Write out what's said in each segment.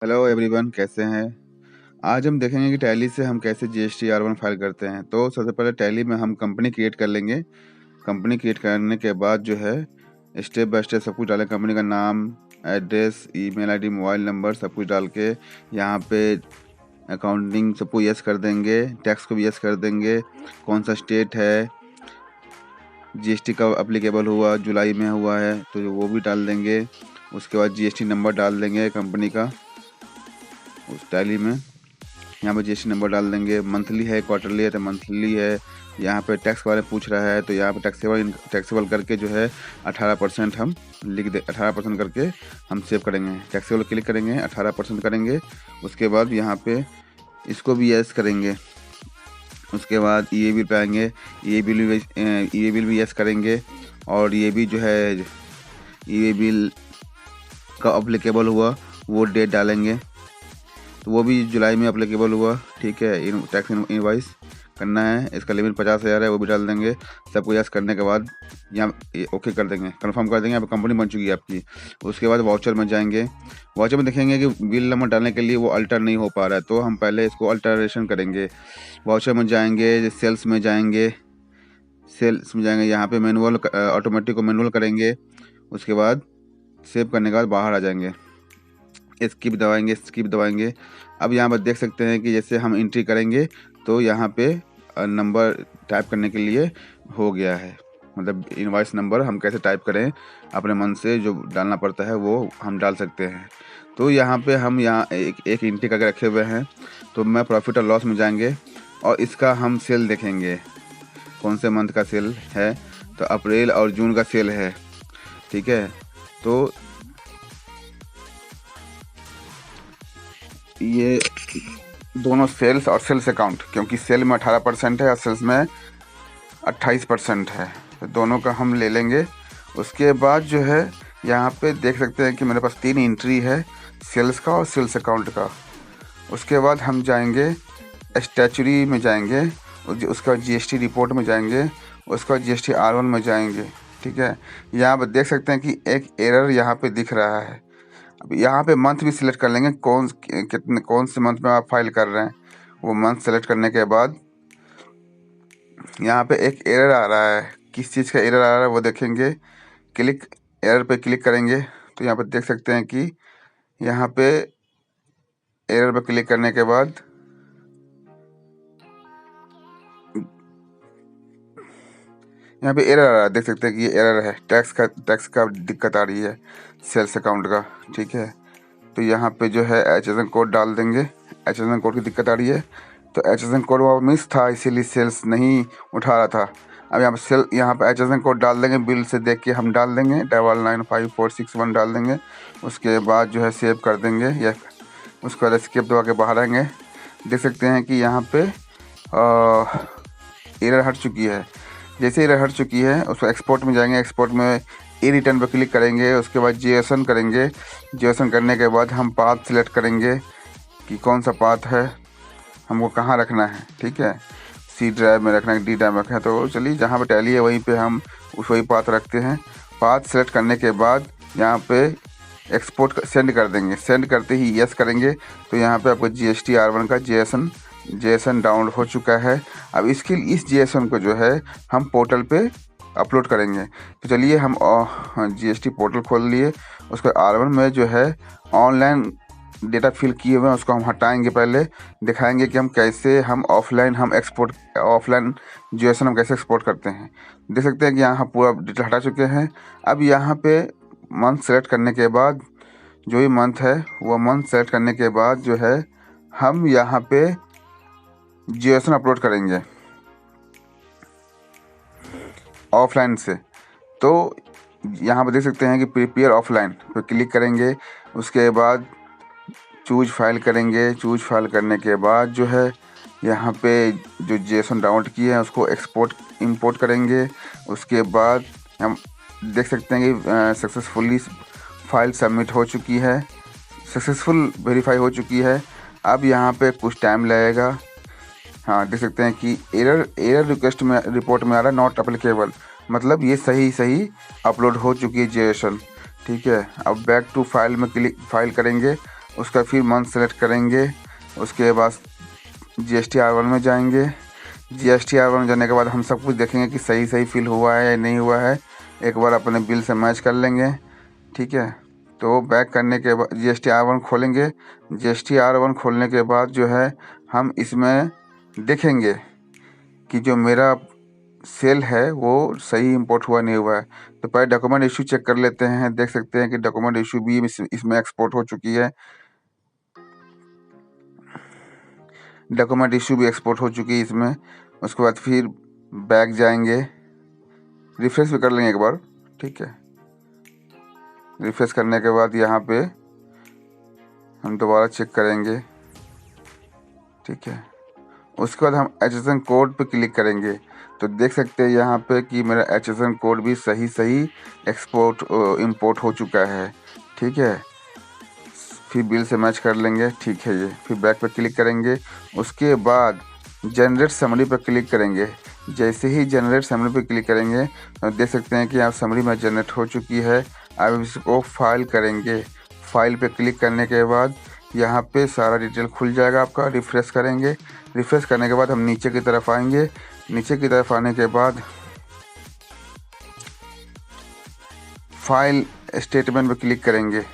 Hello everyone, कैसे हैं। आज हम देखेंगे कि टैली से हम कैसे जीएसटी आर वन फाइल करते हैं। तो सबसे पहले टैली में हम कंपनी क्रिएट कर लेंगे। कंपनी क्रिएट करने के बाद जो है स्टेप बाय स्टेप सब कुछ डालें। कंपनी का नाम, address, email ID, mobile number सब कुछ डाल के यहाँ पे अकाउंटिंग सबको यस कर देंगे, टैक्स को भी यस कर देंगे, कौन सा स्टेट है, जीएसटी कब अप्लीकेबल हुआ, जुलाई में हुआ है तो वो भी डाल देंगे। उसके बाद जीएसटी नंबर डाल देंगे कंपनी का उस टैली में। यहाँ पे जीएसटी नंबर डाल देंगे। मंथली है, क्वार्टरली है तो मंथली है। यहाँ पे टैक्स के बारे में पूछ रहा है तो यहाँ पे टैक्सेबल करके जो है 18% हम लिख दे। 18% करके हम सेव करेंगे। टैक्सेबल क्लिक करेंगे, 18% करेंगे। उसके बाद यहाँ पे इसको भी यस करेंगे। उसके बाद ये बिल पे आएंगे, ये बिल भी यस करेंगे। और ये भी जो है ये बिल का अप्लीकेबल हुआ वो डेट डालेंगे, तो वो भी जुलाई में अप्लीकेबल हुआ। ठीक है, टैक्स इनवाइस करना है। इसका लिमिट 50,000 है, वो भी डाल देंगे। सबको यस करने के बाद यहाँ ओके कर देंगे, कंफर्म कर देंगे। यहाँ पे कंपनी बन चुकी है आपकी। उसके बाद वाउचर में जाएंगे। वाउचर में देखेंगे कि बिल नंबर डालने के लिए वो अल्टर नहीं हो पा रहा है, तो हम पहले इसको अल्टरेशन करेंगे। वाउचर में जाएंगे, सेल्स में जाएंगे। यहाँ पे मैनुअल ऑटोमेटिक को मैनुअल करेंगे। उसके बाद सेव करने के बाद बाहर आ जाएंगे, स्किप दबाएंगे। अब यहाँ पर देख सकते हैं कि जैसे हम एंट्री करेंगे तो यहाँ पे नंबर टाइप करने के लिए हो गया है। मतलब इनवॉइस नंबर हम कैसे टाइप करें, अपने मन से जो डालना पड़ता है वो हम डाल सकते हैं। तो यहाँ पे हम एक एंट्री करके रखे हुए हैं। तो मैं प्रॉफिट और लॉस में जाएंगे और इसका हम सेल देखेंगे, कौन से मंथ का सेल है। तो अप्रैल और जून का सेल है। ठीक है, तो ये दोनों सेल्स और सेल्स अकाउंट, क्योंकि सेल में 18% है और सेल्स में 28% है, तो दोनों का हम ले लेंगे। उसके बाद जो है यहाँ पे देख सकते हैं कि मेरे पास 3 एंट्री है, सेल्स का और सेल्स अकाउंट का। उसके बाद हम जाएंगे स्टैचुरी में जाएंगे, उसके बाद जीएसटी रिपोर्ट में जाएंगे, उसके बाद जीएसटी R1 में जाएंगे। ठीक है, यहाँ पर देख सकते हैं कि एक एरर यहाँ पे दिख रहा है। अब यहाँ पे मंथ भी सिलेक्ट कर लेंगे, कौन से मंथ में आप फाइल कर रहे हैं। वो मंथ सेलेक्ट करने के बाद यहाँ पे एक एरर आ रहा है, किस चीज़ का एरर आ रहा है वो देखेंगे। एरर पे क्लिक करेंगे तो यहाँ पे देख सकते हैं कि यहाँ पे एरर पे क्लिक करने के बाद यहाँ पे एरर आ रहा है। देख सकते हैं कि ये एरर है, टैक्स का दिक्कत आ रही है सेल्स अकाउंट का। ठीक है, तो यहाँ पे जो है HSN कोड डाल देंगे। HSN कोड की दिक्कत आ रही है, तो HSN कोड वहाँ मिस था, इसीलिए सेल्स नहीं उठा रहा था। अब यहाँ पे HSN कोड डाल देंगे, बिल से देख के हम डाल देंगे 995461 डाल देंगे। उसके बाद जो है सेव कर देंगे, या उसके बाद एस्केप दबा के बाहर आएंगे। देख सकते हैं कि यहाँ पे एरर हट चुकी है। जैसे एरर हट चुकी है उसको एक्सपोर्ट में जाएंगे, एक्सपोर्ट में ई रिटर्न पर क्लिक करेंगे। उसके बाद जीएसएन करेंगे। जीएसएन करने के बाद हम पाथ सिलेक्ट करेंगे कि कौन सा पाथ है, हमको कहाँ रखना है। ठीक है, C ड्राइव में रखना है, D ड्राइव में रखना है, तो चलिए जहाँ पे टैली है वहीं पे हम वही पाथ रखते हैं। पाथ सेलेक्ट करने के बाद यहाँ पे एक्सपोर्ट सेंड कर देंगे। सेंड करते ही यस करेंगे तो यहाँ पे आपको जीएसटी R1 का जेएसएन डाउनलोड हो चुका है। अब इस जेएसएन को जो है हम पोर्टल पे अपलोड करेंगे। तो चलिए हम जीएसटी पोर्टल खोल लिए। उसको R1 में जो है ऑनलाइन डेटा फिल किए हुए हैं उसको हम हटाएंगे। पहले दिखाएंगे कि हम कैसे ऑफलाइन जेएसएन हम कैसे एक्सपोर्ट करते हैं। देख सकते हैं कि यहाँ पूरा डेटा हटा चुके हैं। अब यहाँ पे मंथ सेलेक्ट करने के बाद जो भी मंथ है वो मंथ सेलेक्ट करने के बाद जो है हम यहाँ पे जेएसएन अपलोड करेंगे ऑफलाइन से। तो यहाँ पर देख सकते हैं कि प्रिपेयर ऑफलाइन पर क्लिक करेंगे। उसके बाद चूज फाइल करेंगे। चूज फाइल करने के बाद जो है यहाँ पे जो जेएसएन डाउनलोड किए हैं उसको इंपोर्ट करेंगे। उसके बाद हम देख सकते हैं कि सक्सेसफुली फाइल सबमिट हो चुकी है, सक्सेसफुल वेरीफाई हो चुकी है। अब यहाँ पे कुछ टाइम लगेगा। हाँ, देख सकते हैं कि एरर रिक्वेस्ट में रिपोर्ट में आ रहा है नॉट अप्लीकेबल, मतलब ये सही अपलोड हो चुकी है जेएसएन। ठीक है, अब बैक टू फाइल में फाइल करेंगे। उसका फिर मंथ सेलेक्ट करेंगे। उसके बाद GST R1 में जाएंगे। GST R1 में जाने के बाद हम सब कुछ देखेंगे कि सही फिल हुआ है या नहीं हुआ है। एक बार अपने बिल से मैच कर लेंगे, ठीक है। तो बैक करने के बाद GST R1 खोलेंगे। GST R1 खोलने के बाद जो है हम इसमें देखेंगे कि जो मेरा सेल है वो सही इंपोर्ट हुआ नहीं हुआ है। तो पहले डॉक्यूमेंट इशू चेक कर लेते हैं। देख सकते हैं कि डॉक्यूमेंट इशू भी इसमें एक्सपोर्ट हो चुकी है। डॉक्यूमेंट इशू भी एक्सपोर्ट हो चुकी है इसमें। उसके बाद फिर बैक जाएंगे, रिफ्रेश भी कर लेंगे एक बार, ठीक है। रिफ्रेश करने के बाद यहाँ पे हम दोबारा चेक करेंगे, ठीक है। उसके बाद हम HSN कोड पे क्लिक करेंगे। तो देख सकते हैं यहाँ पे कि मेरा HSN कोड भी सही एक्सपोर्ट इंपोर्ट हो चुका है, ठीक है। फिर बिल से मैच कर लेंगे, ठीक है ये। फिर बैक पे क्लिक करेंगे। उसके बाद जनरेट समरी पर क्लिक करेंगे। जैसे ही जनरेट समरी पर क्लिक करेंगे तो देख सकते हैं कि आप समरी में जनरेट हो चुकी है। अब इसको फाइल करेंगे। फाइल पे क्लिक करने के बाद यहाँ पे सारा डिटेल खुल जाएगा आपका। रिफ्रेश करेंगे। रिफ्रेश करने के बाद हम नीचे की तरफ आएंगे। नीचे की तरफ आने के बाद फाइल स्टेटमेंट पर क्लिक करेंगे।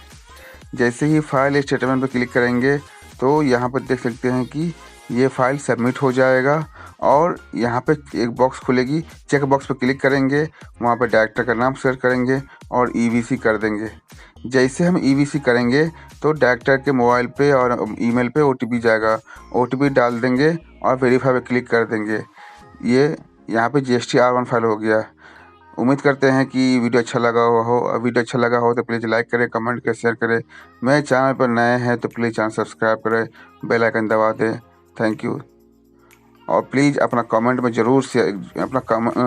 जैसे ही फाइल स्टेटमेंट पर क्लिक करेंगे तो यहाँ पर देख सकते हैं कि ये फाइल सबमिट हो जाएगा। और यहाँ पे एक बॉक्स खुलेगी, चेक बॉक्स पर क्लिक करेंगे। वहाँ पर डायरेक्टर का नाम सेलेक्ट करेंगे और EVC कर देंगे। जैसे हम EVC करेंगे तो डायरेक्टर के मोबाइल पे और ईमेल पे OTP जाएगा। OTP डाल देंगे और वेरीफाई पे क्लिक कर देंगे। ये यहाँ पे GST R1 फाइल हो गया। उम्मीद करते हैं कि वीडियो अच्छा लगा हो। वीडियो अच्छा लगा हो तो प्लीज़ लाइक करें, कमेंट करें, शेयर करें। मेरे चैनल पर नए हैं तो प्लीज़ चैनल सब्सक्राइब करें, बेल आइकन दबा दें। Thank you. और प्लीज़ अपना कमेंट में ज़रूर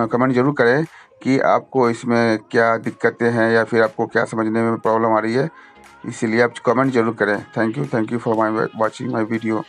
कमेंट ज़रूर करें कि आपको इसमें क्या दिक्कतें हैं या फिर आपको क्या समझने में प्रॉब्लम आ रही है। इसीलिए आप कमेंट ज़रूर करें। Thank you for watching my video.